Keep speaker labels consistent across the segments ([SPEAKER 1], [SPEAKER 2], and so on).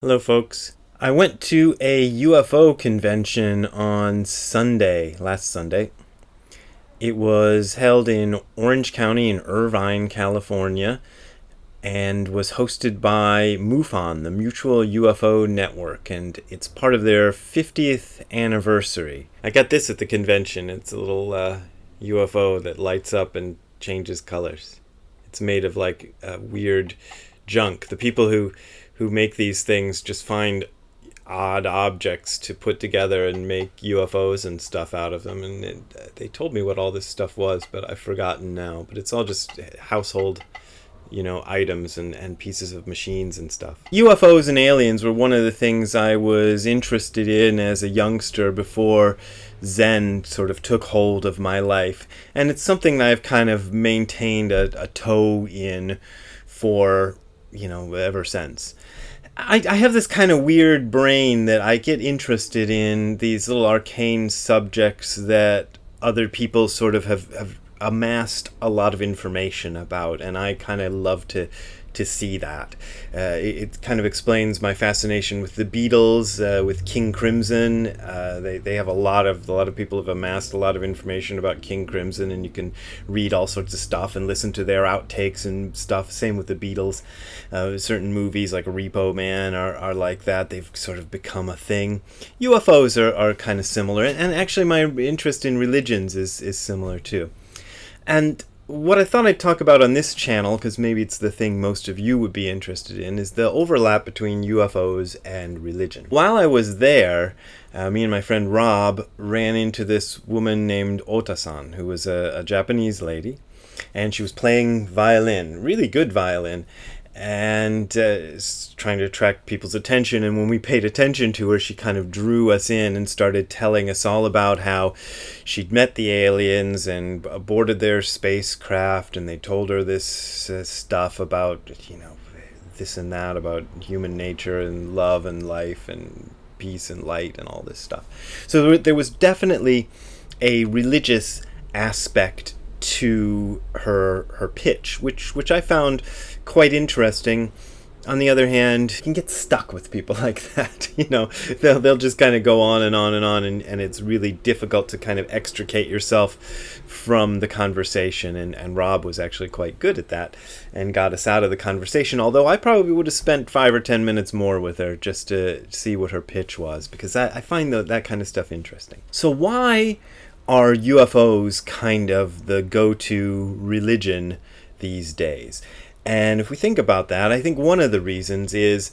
[SPEAKER 1] Hello, folks. I went to a UFO convention on last Sunday. It was held in Orange County in Irvine, California, and was hosted by MUFON, the Mutual UFO Network, and it's part of their 50th anniversary. I got this at the convention. It's a little UFO that lights up and changes colors. It's made of weird junk. The people who make these things just find odd objects to put together and make UFOs and stuff out of them. And they told me what all this stuff was, but I've forgotten now. But it's all just household, items and pieces of machines and stuff. UFOs and aliens were one of the things I was interested in as a youngster before Zen sort of took hold of my life. And it's something that I've kind of maintained a toe in for ever since. I have this kind of weird brain that I get interested in these little arcane subjects that other people sort of have amassed a lot of information about, and I kind of love to see that. It kind of explains my fascination with the Beatles, with King Crimson. They have a lot of people have amassed a lot of information about King Crimson, and you can read all sorts of stuff and listen to their outtakes and stuff. Same with the Beatles. Certain movies like Repo Man are like that. They've sort of become a thing. UFOs are kind of similar, and actually my interest in religions is similar too. And what I thought I'd talk about on this channel, because maybe it's the thing most of you would be interested in, is the overlap between UFOs and religion. While I was there, me and my friend Rob ran into this woman named Ota-san, who was a Japanese lady, and she was playing violin, really good violin, and trying to attract people's attention. And when we paid attention to her, she kind of drew us in and started telling us all about how she'd met the aliens and boarded their spacecraft, and they told her this stuff about, this and that, about human nature and love and life and peace and light and all this stuff. So there was definitely a religious aspect to her pitch, which I found quite interesting. On the other hand, you can get stuck with people like that. They'll just kind of go on and on and on, and it's really difficult to kind of extricate yourself from the conversation. And Rob was actually quite good at that and got us out of the conversation, although I probably would have spent 5 or 10 minutes more with her just to see what her pitch was, because I find that kind of stuff interesting. So why are UFOs kind of the go-to religion these days? And if we think about that, I think one of the reasons is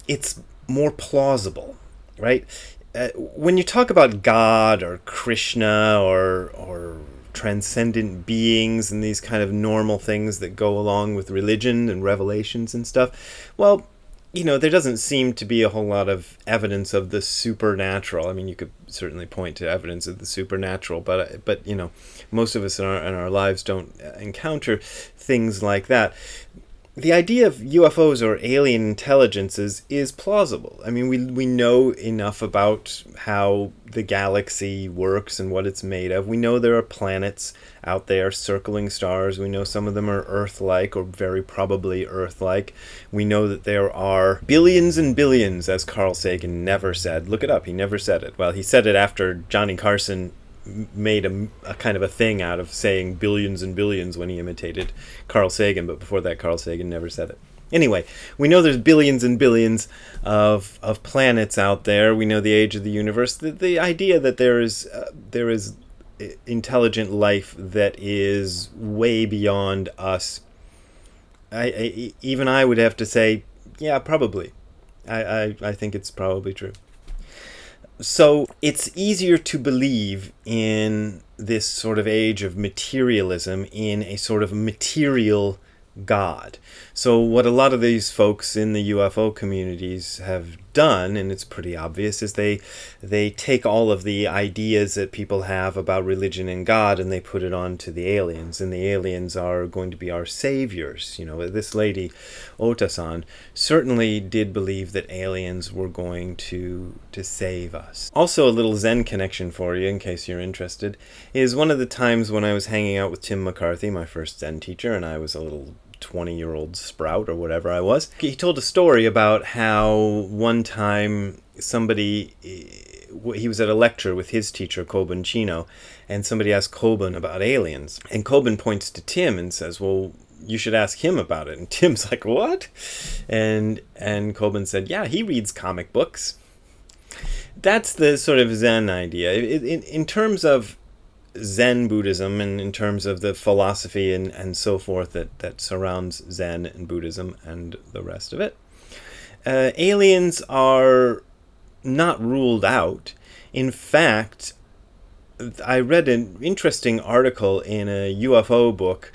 [SPEAKER 1] it's more plausible, right? When you talk about God or Krishna or transcendent beings and these kind of normal things that go along with religion and revelations and stuff, well, there doesn't seem to be a whole lot of evidence of the supernatural. I mean, you could certainly point to evidence of the supernatural, but most of us in our lives don't encounter things like that. The idea of UFOs or alien intelligences is plausible. I mean, we know enough about how the galaxy works and what it's made of. We know there are planets out there, circling stars. We know some of them are Earth-like, or very probably Earth-like. We know that there are billions and billions, as Carl Sagan never said. Look it up, he never said it. Well, he said it after Johnny Carson made a kind of a thing out of saying billions and billions when he imitated Carl Sagan, but before that Carl Sagan never said it. Anyway, we know there's billions and billions of planets out there. We know the age of the universe. The idea that there is intelligent life that is way beyond us, even I would have to say, yeah, probably. I think it's probably true. So it's easier to believe in this sort of age of materialism in a sort of material God. So what a lot of these folks in the UFO communities have done, and it's pretty obvious, is they take all of the ideas that people have about religion and God and they put it on to the aliens, and the aliens are going to be our saviors. This lady, Ota-san, certainly did believe that aliens were going to save us. Also, a little Zen connection for you, in case you're interested, is one of the times when I was hanging out with Tim McCarthy, my first Zen teacher, and I was a little 20-year-old sprout or whatever I was. He told a story about how one time he was at a lecture with his teacher, Coben Chino, and somebody asked Coben about aliens. And Coben points to Tim and says, well, you should ask him about it. And Tim's like, what? And Coben said, yeah, he reads comic books. That's the sort of Zen idea. In terms of Zen Buddhism and in terms of the philosophy and so forth that surrounds Zen and Buddhism and the rest of it, aliens are not ruled out. In fact, I read an interesting article in a UFO book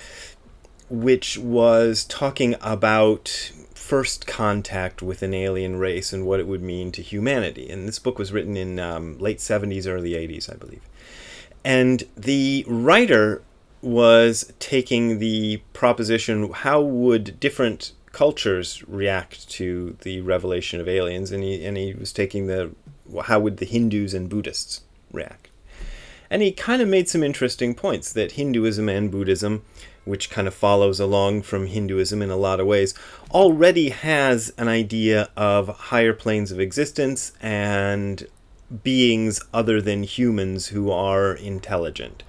[SPEAKER 1] which was talking about first contact with an alien race and what it would mean to humanity. And this book was written in late 70s, early 80s, I believe. And the writer was taking the proposition, how would different cultures react to the revelation of aliens? And he was taking how would the Hindus and Buddhists react? And he kind of made some interesting points that Hinduism and Buddhism, which kind of follows along from Hinduism in a lot of ways, already has an idea of higher planes of existence and beings other than humans who are intelligent.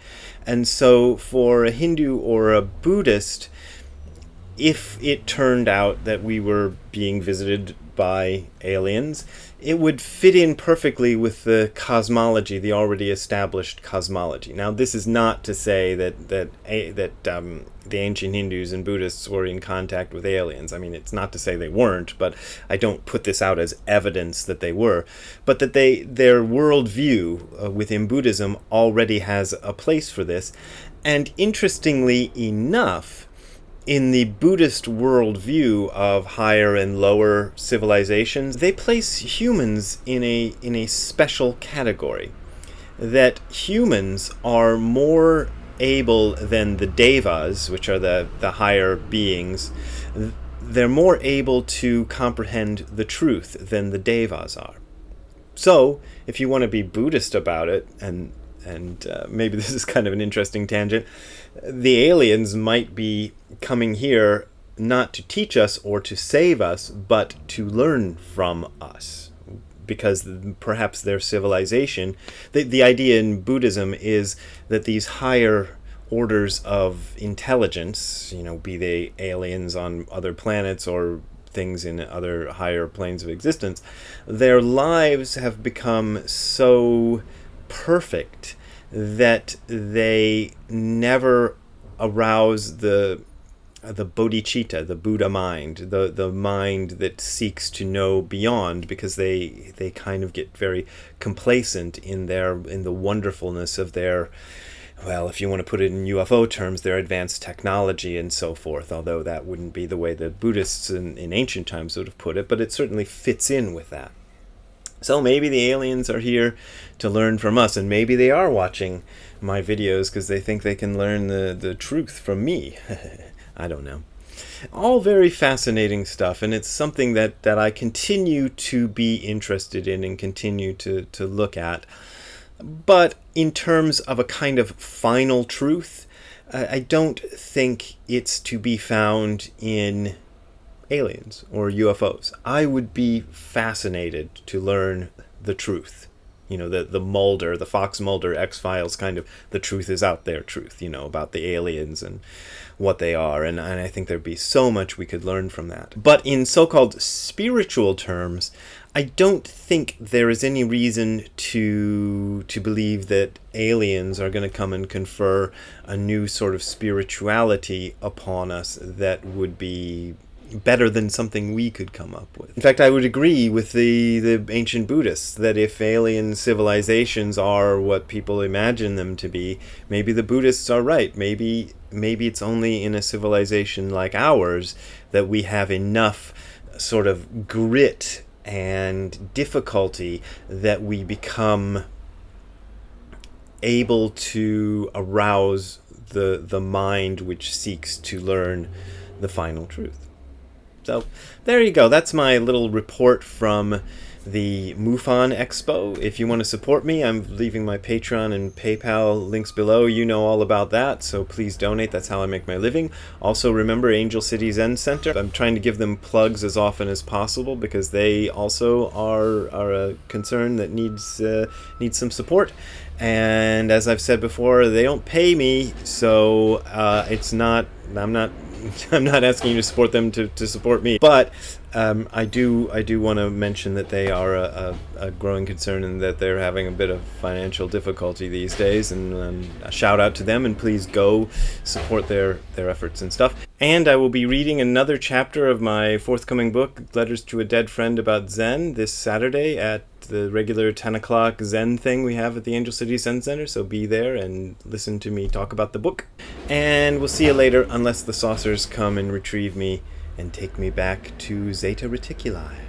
[SPEAKER 1] And so for a Hindu or a Buddhist, if it turned out that we were being visited by aliens, it would fit in perfectly with the cosmology, the already established cosmology. Now, this is not to say that the ancient Hindus and Buddhists were in contact with aliens. I mean, it's not to say they weren't, but I don't put this out as evidence that they were. But that their worldview within Buddhism already has a place for this. And interestingly enough, in the Buddhist worldview of higher and lower civilizations, they place humans in a special category. That humans are more able than the devas, which are the higher beings. They're more able to comprehend the truth than the devas are. So, if you want to be Buddhist about it, and maybe this is kind of an interesting tangent, the aliens might be coming here not to teach us or to save us, but to learn from us. Because perhaps their civilization, the idea in Buddhism is that these higher orders of intelligence, be they aliens on other planets or things in other higher planes of existence, their lives have become so perfect that they never arouse the bodhicitta, the Buddha mind, the mind that seeks to know beyond, because they kind of get very complacent in the wonderfulness of their, well, if you want to put it in UFO terms, their advanced technology and so forth, although that wouldn't be the way the Buddhists in ancient times would have put it, but it certainly fits in with that. So maybe the aliens are here to learn from us, and maybe they are watching my videos because they think they can learn the truth from me. I don't know. All very fascinating stuff, and it's something that I continue to be interested in and continue to look at. But in terms of a kind of final truth, I don't think it's to be found in aliens or UFOs. I would be fascinated to learn the truth. The Mulder, the Fox Mulder X-Files kind of the truth is out there truth, about the aliens and what they are. And I think there'd be so much we could learn from that. But in so-called spiritual terms, I don't think there is any reason to believe that aliens are going to come and confer a new sort of spirituality upon us that would be better than something we could come up with. In fact, I would agree with the ancient Buddhists that if alien civilizations are what people imagine them to be, maybe the Buddhists are right. Maybe it's only in a civilization like ours that we have enough sort of grit and difficulty that we become able to arouse the mind which seeks to learn the final truth. So there you go. That's my little report from the MUFON Expo. If you want to support me, I'm leaving my Patreon and PayPal links below. You know all about that, so please donate. That's how I make my living. Also, remember Angel City Zen Center. I'm trying to give them plugs as often as possible because they also are a concern that needs some support. And as I've said before, they don't pay me, so I'm not asking you to support them to support me. But I do want to mention that they are a growing concern and that they're having a bit of financial difficulty these days. And a shout out to them, and please go support their efforts and stuff. And I will be reading another chapter of my forthcoming book, Letters to a Dead Friend About Zen, this Saturday at the regular 10 o'clock Zen thing we have at the Angel City Zen Center. So be there and listen to me talk about the book. And we'll see you later, unless the saucers come and retrieve me and take me back to Zeta Reticuli.